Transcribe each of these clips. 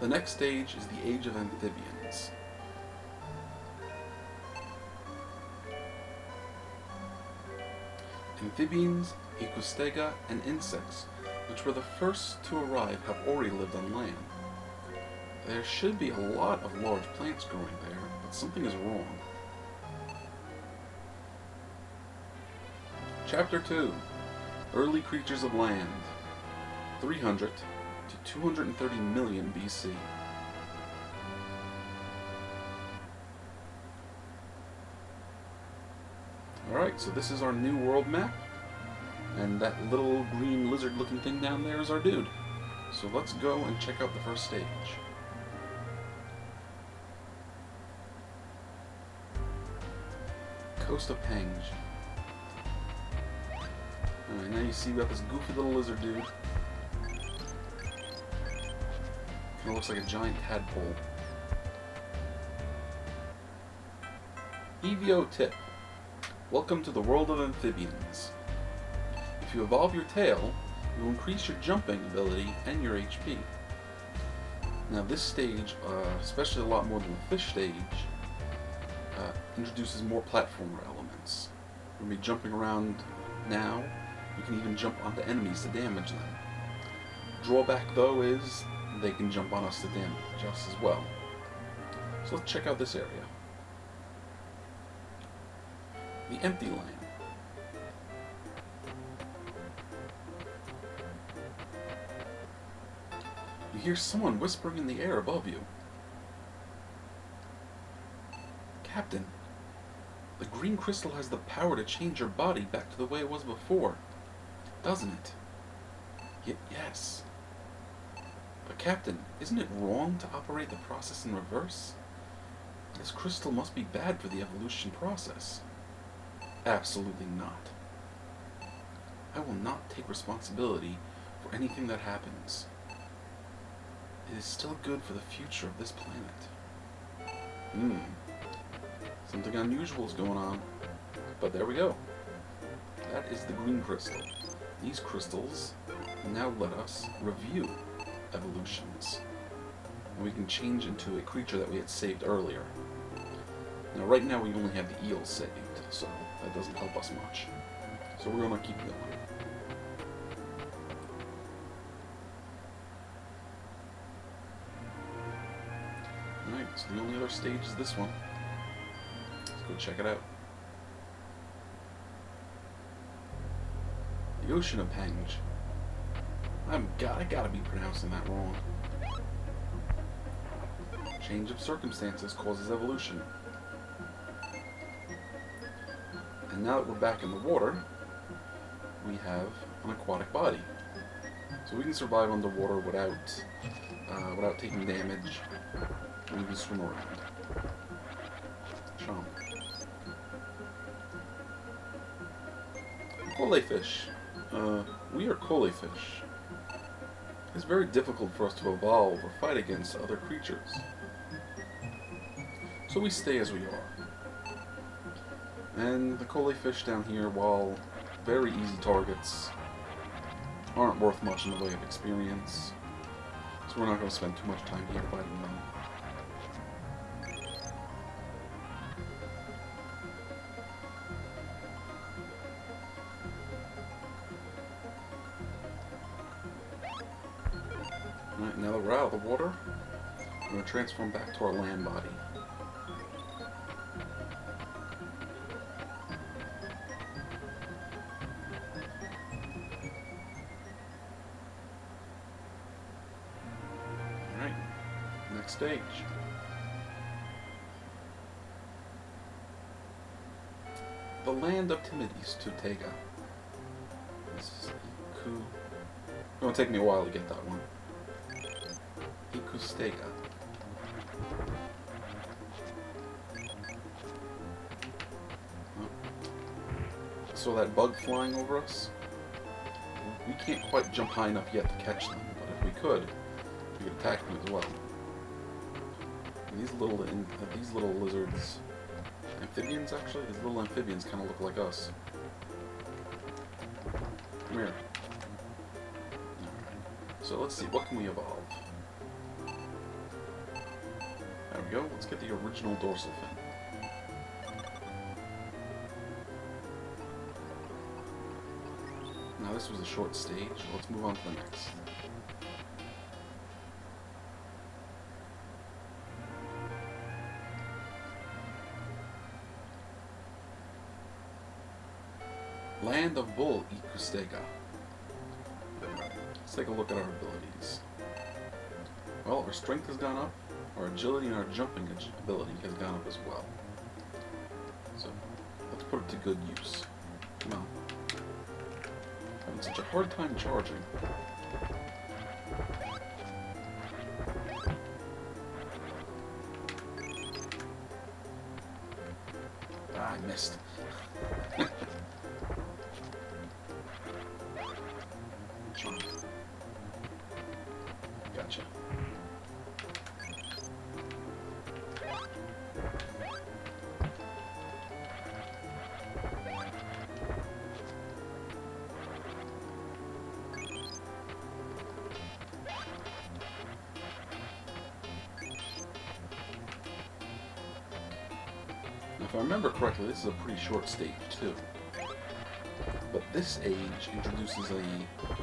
The next stage is the age of amphibians. Amphibians, ecostega, and insects, which were the first to arrive, have already lived on land. There should be a lot of large plants growing there, but something is wrong. Chapter 2. Early Creatures of Land. 300 to 230 million BC. Alright, so this is our new world map. And that little green lizard looking thing down there is our dude. So let's go and check out the first stage. Coast of Pange. Alright, now you see we got this goofy little lizard dude. Kind of looks like a giant tadpole. E.V.O tip. Welcome to the world of amphibians. If you evolve your tail, you will increase your jumping ability and your HP. Now this stage, especially a lot more than the fish stage, introduces more platformer elements. We'll be jumping around now. You can even jump onto enemies to damage them. Drawback though is they can jump on us to damage us as well. So let's check out this area. The empty land. You hear someone whispering in the air above you. Captain, the green crystal has the power to change your body back to the way it was before, doesn't it? Yes. But Captain, isn't it wrong to operate the process in reverse? This crystal must be bad for the evolution process. Absolutely not. I will not take responsibility for anything that happens. It is still good for the future of this planet. Something unusual is going on. But there we go. That is the green crystal. These crystals now let us review evolutions. And we can change into a creature that we had saved earlier. Now right now we only have the eels saved, so that doesn't help us much. So we're going to keep going. Alright, so the only other stage is this one. Let's go check it out. The Ocean of Pange. I gotta be pronouncing that wrong. Change of circumstances causes evolution. And now that we're back in the water, we have an aquatic body. So we can survive underwater without taking damage, and we can swim around. Chomp. Kole fish. We are kole fish. It's very difficult for us to evolve or fight against other creatures. So we stay as we are. And the kole fish down here, while very easy targets, aren't worth much in the way of experience. So we're not going to spend too much time here fighting them. Alright, now that we're out of the water, we're going to transform back to our land body. Alright, next stage. The land of Timidis to Tega. This is Iku. It's going to take me a while to get that one. Ikustega. Oh. So that bug flying over us? We can't quite jump high enough yet to catch them, but if we could attack them as well. And these little lizards, amphibians actually. These little amphibians kind of look like us. Come here. Alright. So let's see, what can we evolve? we go. Let's get the original dorsal fin. Now this was a short stage. Let's move on to the next. Land of Bull Ecustega. Let's take a look at our abilities. Well, our strength has gone up, our agility and our jumping ability has gone up as well. So, let's put it to good use. Come on. Having such a hard time charging. Ah, I missed. Gotcha. Now, if I remember correctly, this is a pretty short stage too. But this age introduces a,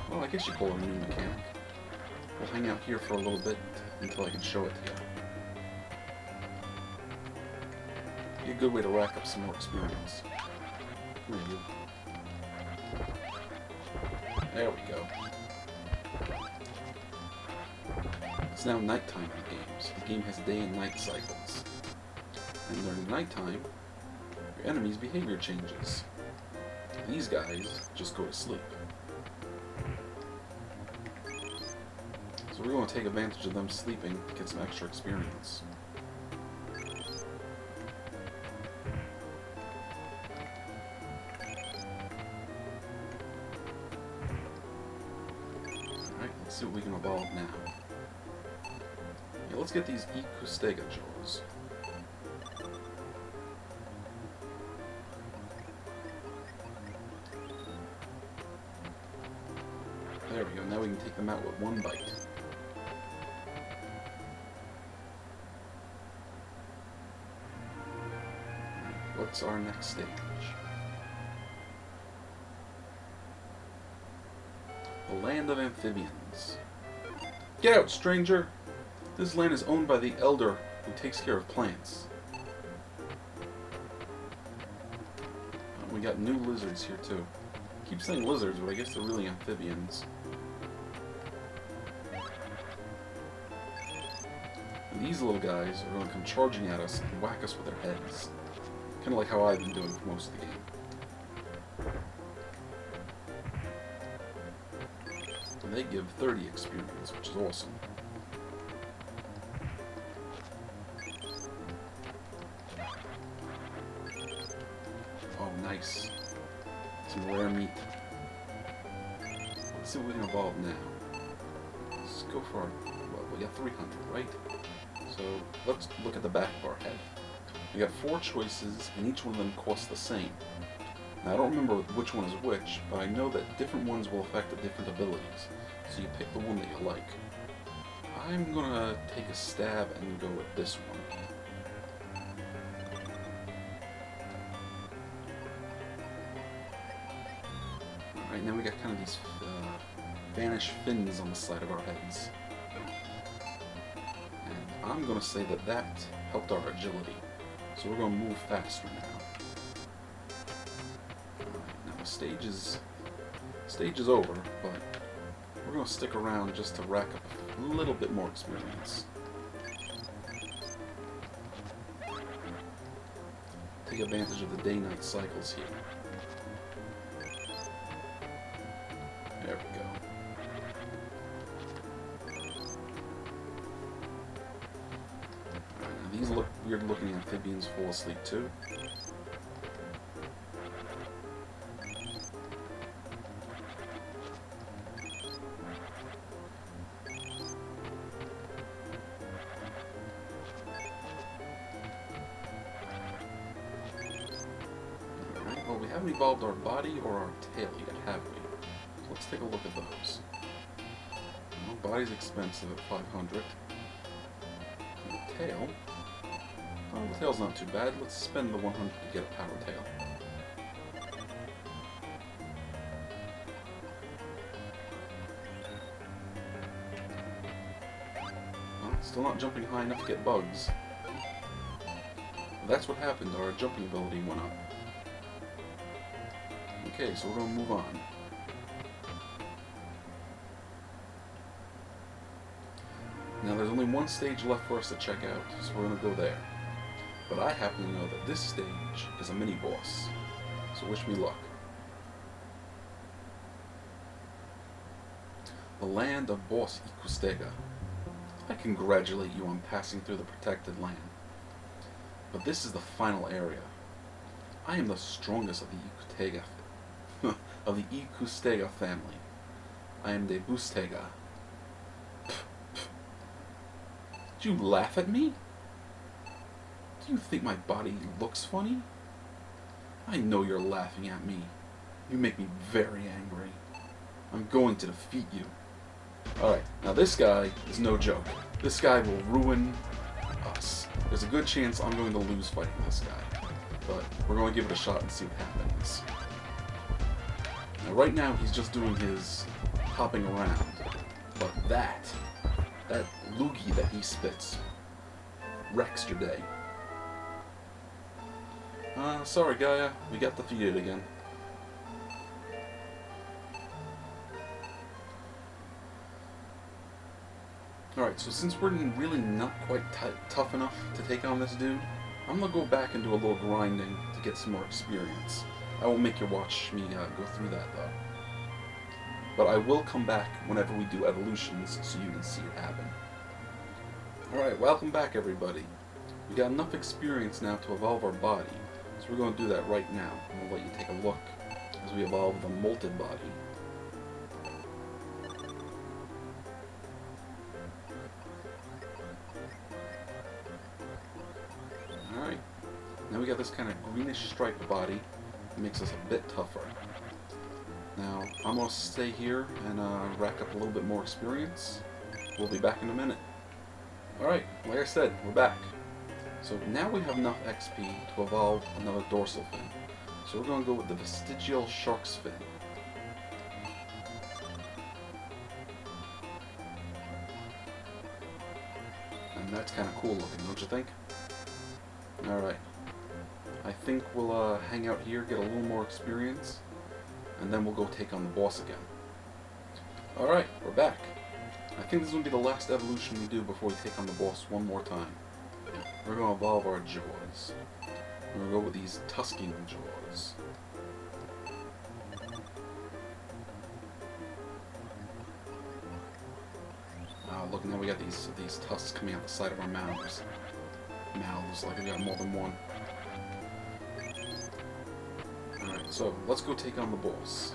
well, I guess you call it a new mechanic. We'll hang out here for a little bit until I can show it to you. Be a good way to rack up some more experience. Come here, you. There we go. It's now nighttime in the game, so the game has day and night cycles. And during nighttime, your enemy's behavior changes. These guys just go to sleep. So we're going to take advantage of them sleeping to get some extra experience. Alright, let's see what we can evolve now. Yeah, let's get these Ecustega jaws. There we go, now we can take them out with one bite. What's our next stage? The land of amphibians. Get out, stranger! This land is owned by the elder who takes care of plants. We got new lizards here too. I keep saying lizards, but I guess they're really amphibians. And these little guys are going to come charging at us and whack us with their heads. Kind of like how I've been doing for most of the game. And they give 30 experience, which is awesome. Oh, nice. Some rare meat. Let's see what we can evolve now. Let's go for our... well, we got 300, right? So, let's look at the back of our head. We got 4 choices, and each one of them costs the same. Now, I don't remember which one is which, but I know that different ones will affect the different abilities. So you pick the one that you like. I'm gonna take a stab and go with this one. Alright, now we got kind of these vanish fins on the side of our heads. And I'm gonna say that that helped our agility. So we're going to move faster now. Now the stage is over, but we're going to stick around just to rack up a little bit more experience. Take advantage of the day-night cycles here. There we go. These look weird looking amphibians fall asleep too. Alright, well we haven't evolved our body or our tail yet, have we? So let's take a look at those. Well, body's expensive at 500. And the tail Oh, the tail's not too bad. Let's spend the 100 to get a power tail. Well, still not jumping high enough to get bugs. That's what happened. Our jumping ability went up. Okay, so we're going to move on. Now there's only one stage left for us to check out, so we're going to go there. But I happen to know that this stage is a mini-boss, so wish me luck. The land of Boss Ikustega. I congratulate you on passing through the protected land. But this is the final area. I am the strongest of the Ikustega of the Ikustega family. I am the Bustega. Did you laugh at me? Do you think my body looks funny? I know you're laughing at me. You make me very angry. I'm going to defeat you. Alright, now this guy is no joke. This guy will ruin us. There's a good chance I'm going to lose fighting this guy. But we're going to give it a shot and see what happens. Now right now he's just doing his hopping around. But that loogie that he spits wrecks your day. Sorry Gaia, we got defeated again. Alright, so since we're really not quite tough enough to take on this dude, I'm going to go back and do a little grinding to get some more experience. I won't make you watch me go through that though. But I will come back whenever we do evolutions so you can see it happen. Alright, welcome back everybody. We got enough experience now to evolve our body, so we're going to do that right now. I'm going to let you take a look as we evolve the molted body. Alright, now we got this kind of greenish striped body. It makes us a bit tougher. Now, I'm going to stay here and rack up a little bit more experience. We'll be back in a minute. Alright, like I said, we're back. So now we have enough XP to evolve another dorsal fin. So we're going to go with the vestigial shark's fin. And that's kind of cool looking, don't you think? Alright. I think we'll hang out here, get a little more experience, and then we'll go take on the boss again. Alright, we're back. I think this is going to be the last evolution we do before we take on the boss one more time. We're going to evolve our jaws. We're going to go with these tusking jaws. Look, now we got these tusks coming out the side of our mouths. Like we got more than one. Alright, so let's go take on the boss.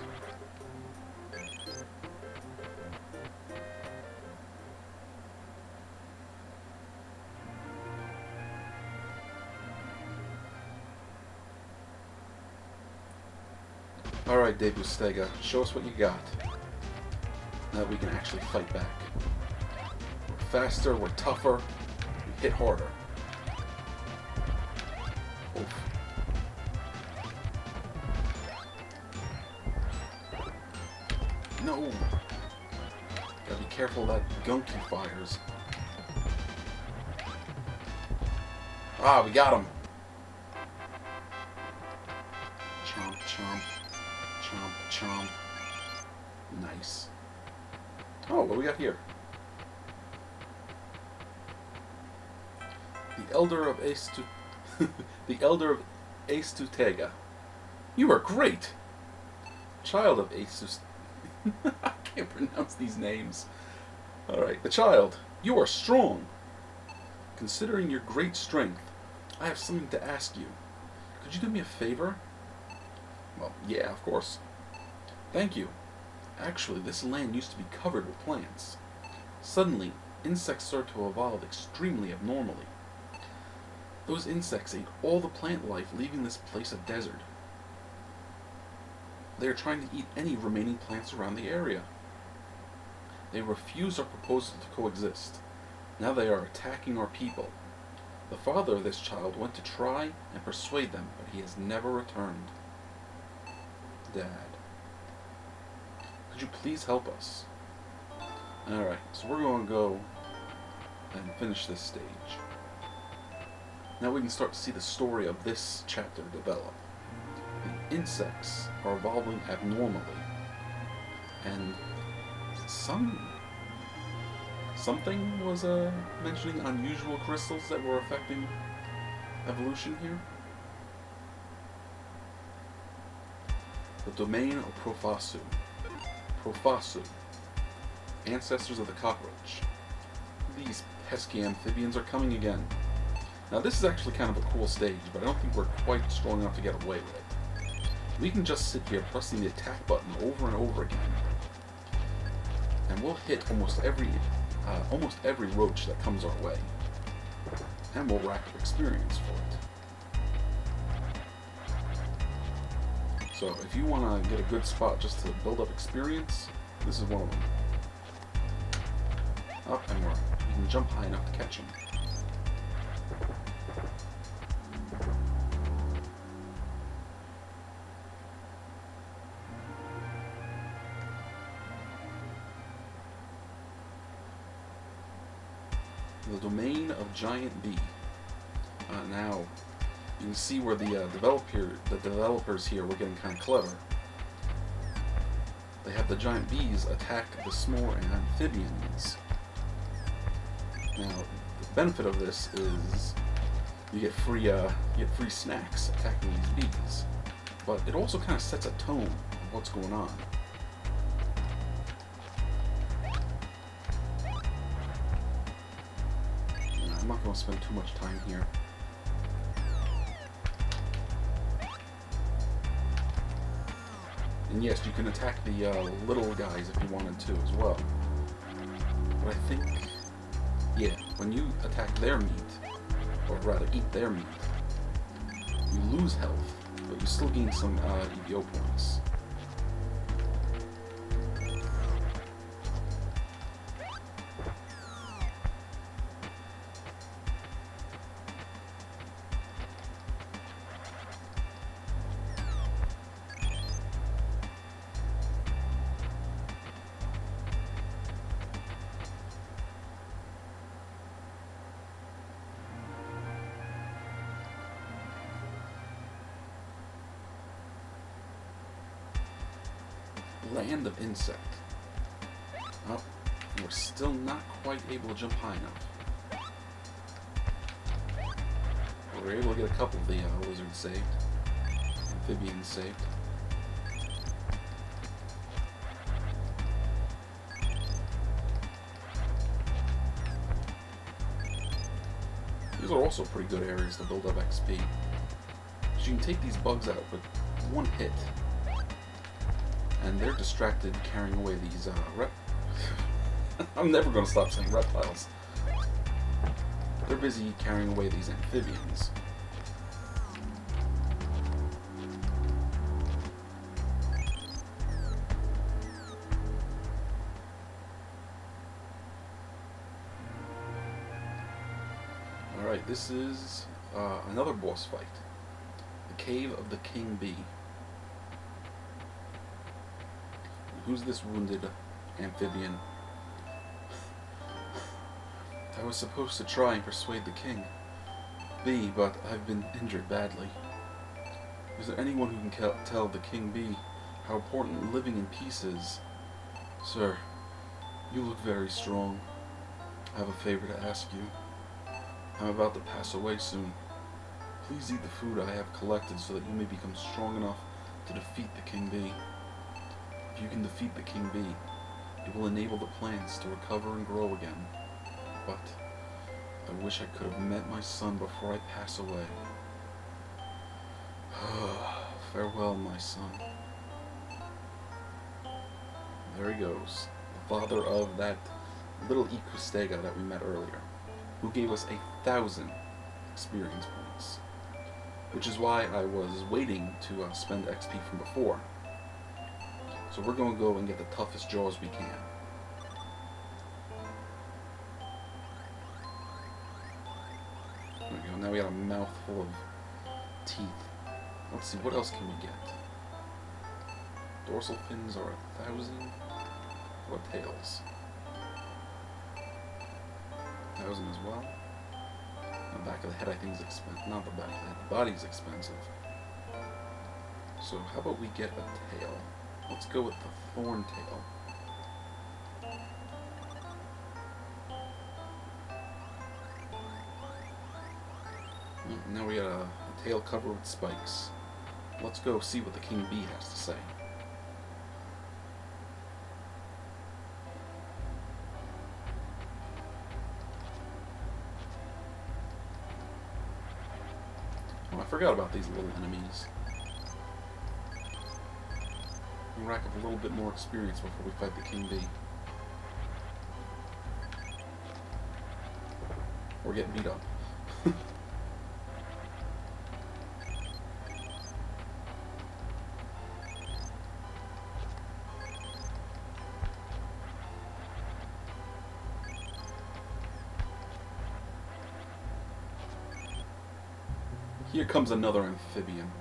Alright, Bustega, show us what you got. Now that we can actually fight back. We're faster, we're tougher, we hit harder. Oof. No! Gotta be careful of that gunk he fires. Ah, we got him! Chomp, chomp. Chomp, chomp. Nice. Oh, what do we got here? The Elder of the Elder of Astutega. You are great! Child of Astus... I can't pronounce these names. Alright, the child. You are strong. Considering your great strength, I have something to ask you. Could you do me a favor? Well, yeah, of course. Thank you. Actually, this land used to be covered with plants. Suddenly, insects started to evolve extremely abnormally. Those insects ate all the plant life, leaving this place a desert. They are trying to eat any remaining plants around the area. They refused our proposal to coexist. Now they are attacking our people. The father of this child went to try and persuade them, but he has never returned. Dad, could you please help us? Alright, so we're going to go and finish this stage. Now we can start to see the story of this chapter develop. The insects are evolving abnormally, and something was mentioning unusual crystals that were affecting evolution here. The domain of Profasu. Profasu, ancestors of the cockroach. These pesky amphibians are coming again. Now this is actually kind of a cool stage, but I don't think we're quite strong enough to get away with it. We can just sit here pressing the attack button over and over again, and we'll hit almost every roach that comes our way, and we'll rack up experience for it. So if you want to get a good spot just to build up experience, this is one of them. Up and we can jump high enough to catch them. The domain of giant bee. Now you can see where the developers here were getting kind of clever. They have the giant bees attack the small amphibians. Now the benefit of this is you get free snacks attacking these bees, but it also kind of sets a tone of what's going on. I'm not going to spend too much time here. And yes, you can attack the little guys if you wanted to as well. But I think, yeah, when you attack their meat, or rather eat their meat, you lose health, but you still gain some E.V.O points. Land of insect. Oh, we're still not quite able to jump high enough. We're able to get a couple of the lizards saved. Amphibians saved. These are also pretty good areas to build up XP. So you can take these bugs out with one hit. And they're distracted carrying away these I'm never going to stop saying reptiles. They're busy carrying away these amphibians. Alright, this is another boss fight. The Cave of the King Bee. Who's this wounded amphibian? I was supposed to try and persuade the king bee, but I've been injured badly. Is there anyone who can tell the king bee how important living in peace is? Sir, you look very strong. I have a favor to ask you. I'm about to pass away soon. Please eat the food I have collected so that you may become strong enough to defeat the king bee. If you can defeat the king bee, it will enable the plants to recover and grow again. But I wish I could have met my son before I pass away. Farewell, my son. There he goes, the father of that little Ecostega that we met earlier, who gave us 1,000 experience points. Which is why I was waiting to spend XP from before. So we're going to go and get the toughest jaws we can. There we go. Now we got a mouthful of teeth. Let's see, what else can we get? Dorsal fins are 1,000. What tails? 1,000 as well. The back of the head, I think, is expensive. Not the back of the head. The body's expensive. So how about we get a tail? Let's go with the thorn tail. Now we got a tail covered with spikes. Let's go see what the king bee has to say. Oh, I forgot about these little enemies. We'll rack up a little bit more experience before we fight the king bee. Or get beat up. Here comes another amphibian.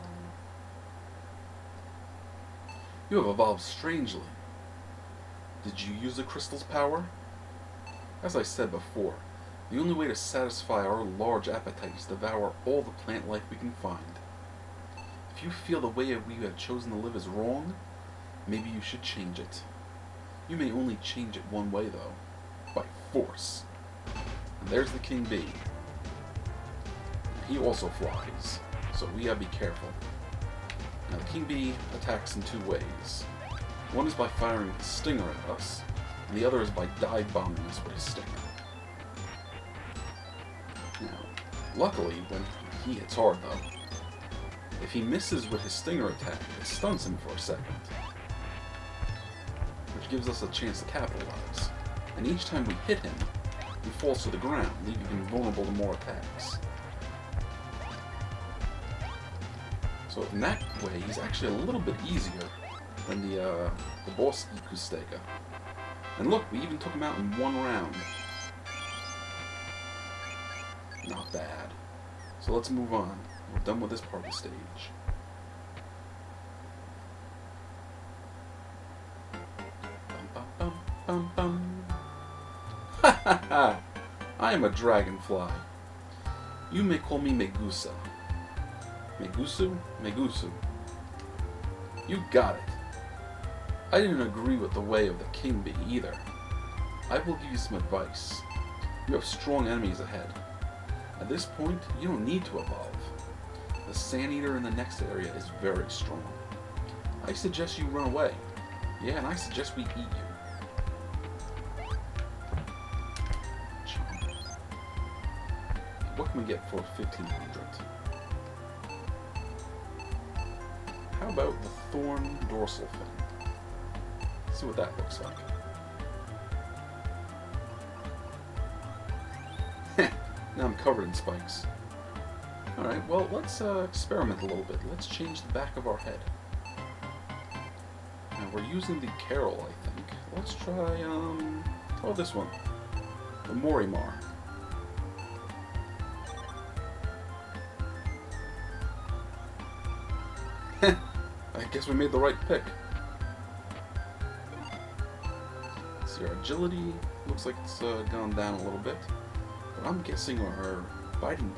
You have evolved strangely. Did you use the crystal's power? As I said before, the only way to satisfy our large appetite is to devour all the plant life we can find. If you feel the way we have chosen to live is wrong, maybe you should change it. You may only change it one way, though, by force. And there's the king bee. He also flies, so we gotta be careful. Now, the king bee attacks in two ways. One is by firing his stinger at us, and the other is by dive bombing us with his stinger. Now, luckily, when he hits hard, though, if he misses with his stinger attack, it stuns him for a second, which gives us a chance to capitalize. And each time we hit him, he falls to the ground, leaving him vulnerable to more attacks. So in that way, he's actually a little bit easier than the boss E.V.O. And look, we even took him out in one round. Not bad. So let's move on. We're done with this part of the stage. Bum, bum, bum, bum. Ha ha ha! I am a dragonfly. You may call me Megusa. Missou? Missou. You got it. I didn't agree with the way of the king bee either. I will give you some advice. You have strong enemies ahead. At this point, you don't need to evolve. The sand eater in the next area is very strong. I suggest you run away. Yeah, and I suggest we eat you. What can we get for 1,500? How about the thorn dorsal fin? Let's see what that looks like. Now I'm covered in spikes. Alright, well, let's experiment a little bit. Let's change the back of our head. Now, we're using the Carol, I think. Let's try, this one. The Morimar. I guess we made the right pick. See, our agility looks like it's gone down a little bit, but I'm guessing our biting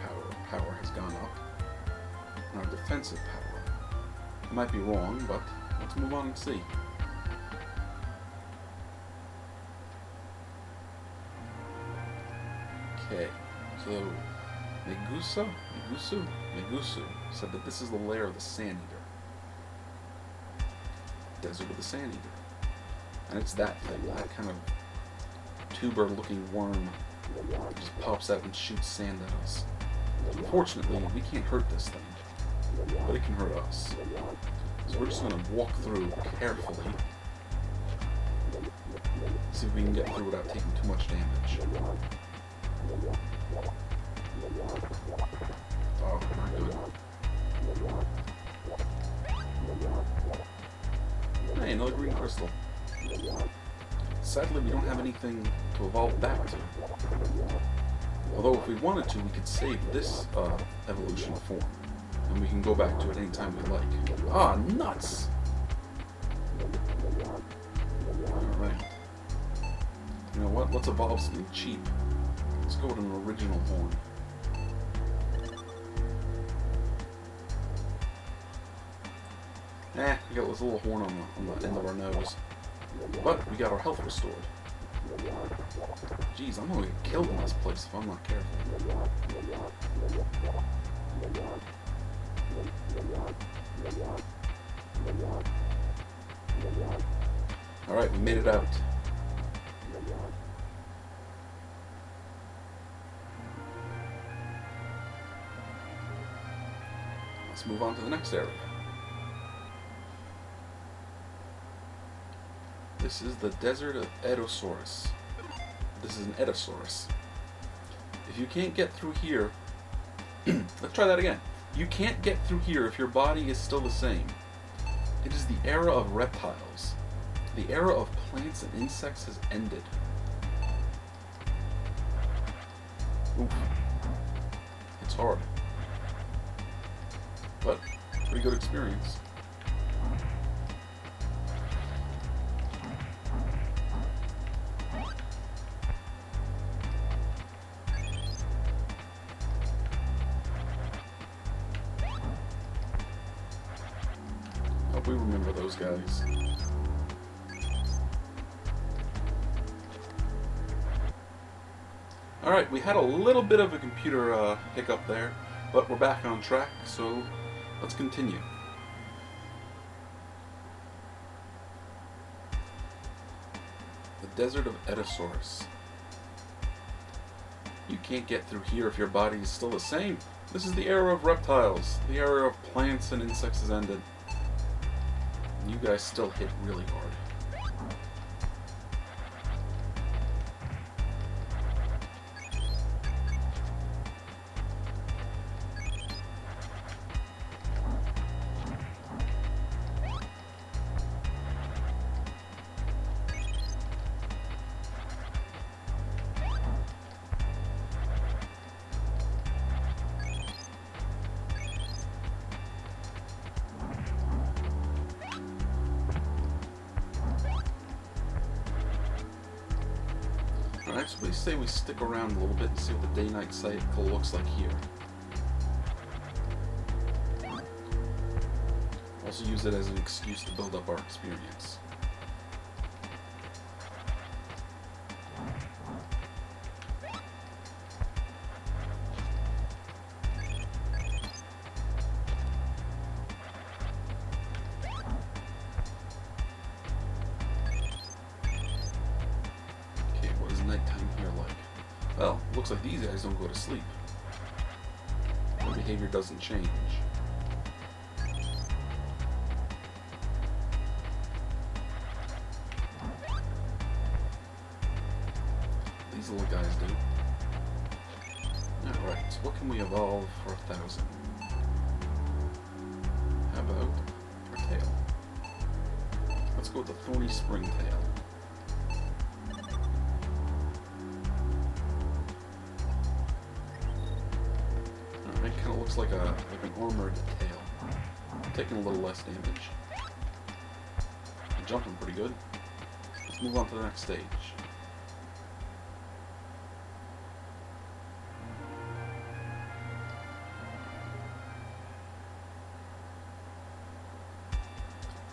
power has gone up, and our defensive power. I might be wrong, but let's move on and see. Okay, so Missou said that this is the lair of the sand eater. Desert of the sand eater. And it's that thing, that kind of tuber-looking worm that just pops out and shoots sand at us. Unfortunately, we can't hurt this thing, but it can hurt us. So we're just going to walk through carefully, see if we can get through without taking too much damage. Oh, not good. Hey, another green crystal. Sadly, we don't have anything to evolve back to. Although if we wanted to, we could save this evolution form. And we can go back to it anytime we like. Ah, nuts! Alright. You know what? Let's evolve something cheap. Let's go with an original horn. We got this little horn on the end of our nose. But we got our health restored. Jeez, I'm gonna get killed in this place if I'm not careful. Alright, we made it out. Let's move on to the next area. This is the desert of Edosaurus. This is an Edosaurus. If you can't get through here... Let's try that again. You can't get through here if your body is still the same. It is the era of reptiles. The era of plants and insects has ended. Oof. It's hard. But, pretty good experience. Hope we remember those guys. Alright, we had a little bit of a computer hiccup there, but we're back on track, so let's continue. The desert of Edosaurus. You can't get through here if your body is still the same. This is the era of reptiles. The era of plants and insects has ended. You guys still hit really hard. Alright, so we say we stick around a little bit and see what the day-night cycle looks like here. Also use it as an excuse to build up our experience. Nighttime here like? Well, looks like these guys don't go to sleep. Their behavior doesn't change. These little guys do. Alright, so what can we evolve for 1,000? How about our tail? Let's go with the thorny springtail. Kind of looks like an armored tail. Taking a little less damage. Jumping pretty good. Let's move on to the next stage.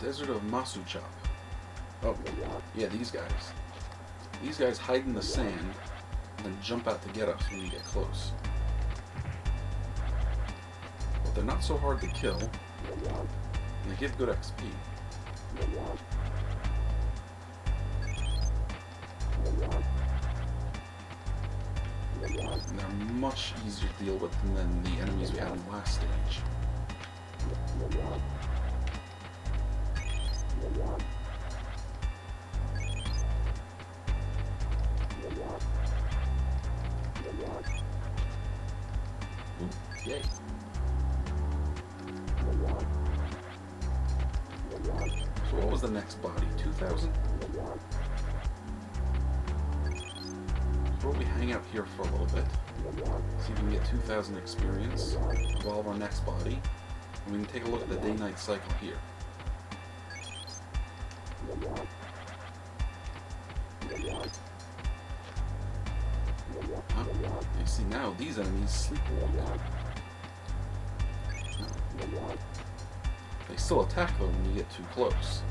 Desert of Missou. Oh, yeah, these guys. These guys hide in the sand and then jump out to get us when you get close. They're not so hard to kill, and they give good XP. And they're much easier to deal with than the enemies we had in the last stage. Ooh, yay. So what was the next body? 2,000? before we hang out here for a little bit, see if we can get 2,000 experience, evolve our next body, and we can take a look at the day-night cycle here. You see now, these enemies sleepwalk. They still attack though when you get too close.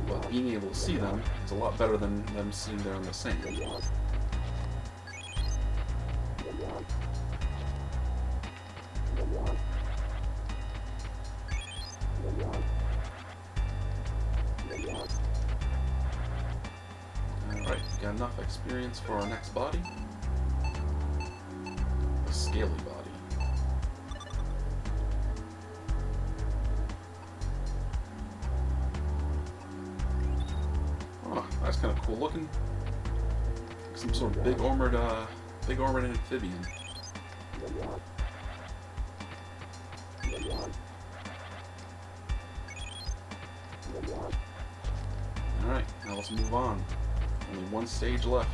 But being able to see them is a lot better than them sitting there in the sand. Alright, got enough experience for our next body. A scaly body. That's kind of cool looking. Some sort of big armored amphibian. Alright, now let's move on. Only one stage left.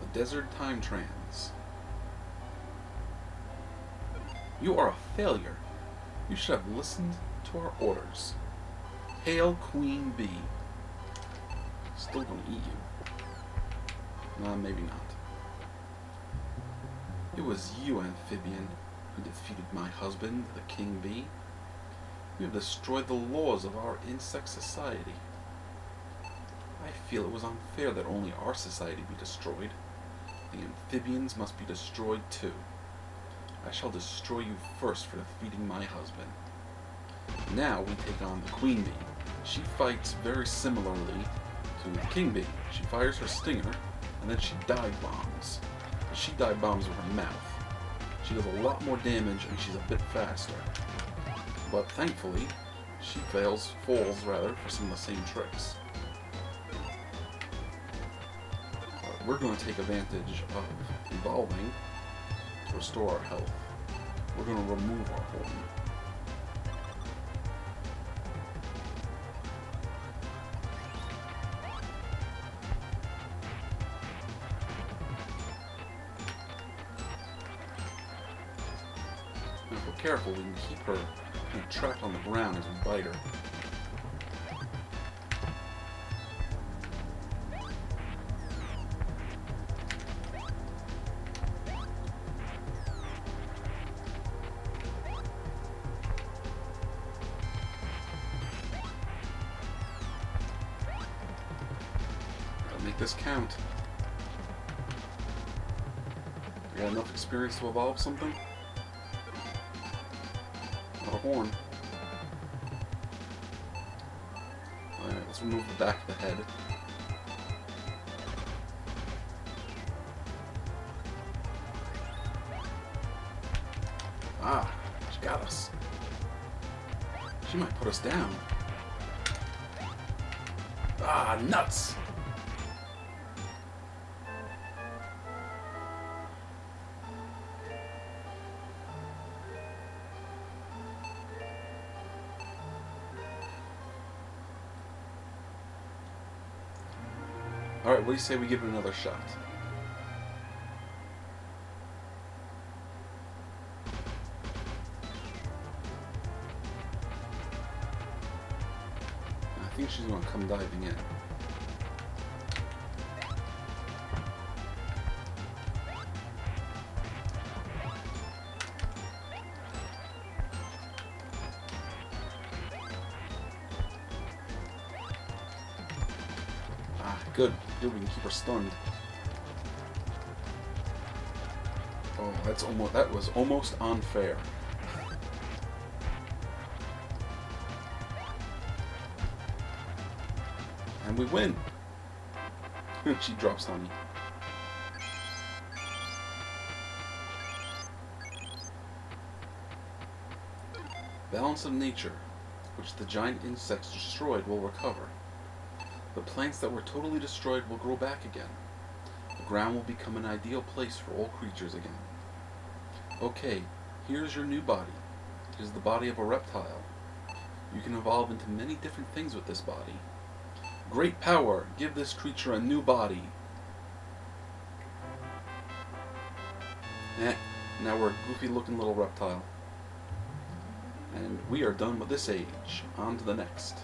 The Desert Time Trans. You are a failure. You should have listened to our orders. Hail Queen Bee. Still gonna eat you. Nah, maybe not. It was you, amphibian, who defeated my husband, the King Bee. You have destroyed the laws of our insect society. I feel it was unfair that only our society be destroyed. The amphibians must be destroyed too. I shall destroy you first for defeating my husband. Now we take on the Queen Bee. She fights very similarly to the King Bee. She fires her stinger, and then she dive bombs. She dive bombs with her mouth. She does a lot more damage, and she's a bit faster. But thankfully, she falls rather, for some of the same tricks. We're going to take advantage of evolving to restore our health. We're going to remove our horn. Now if we're careful, we can keep her kind of trapped on the ground as we bite her. Make this count. I got enough experience to evolve something? Not a horn. Alright, let's remove the back of the head. Ah, she got us. She might put us down. Ah, nuts! Alright, what do you say we give it another shot? I think she's going to come diving in. Good. Good, we can keep her stunned. Oh, that was almost unfair. And we win. She drops honey. Balance of nature, which the giant insects destroyed will recover. The plants that were totally destroyed will grow back again. The ground will become an ideal place for all creatures again. Okay, here's your new body. It is the body of a reptile. You can evolve into many different things with this body. Great power! Give this creature a new body! Now we're a goofy looking little reptile. And we are done with this age. On to the next.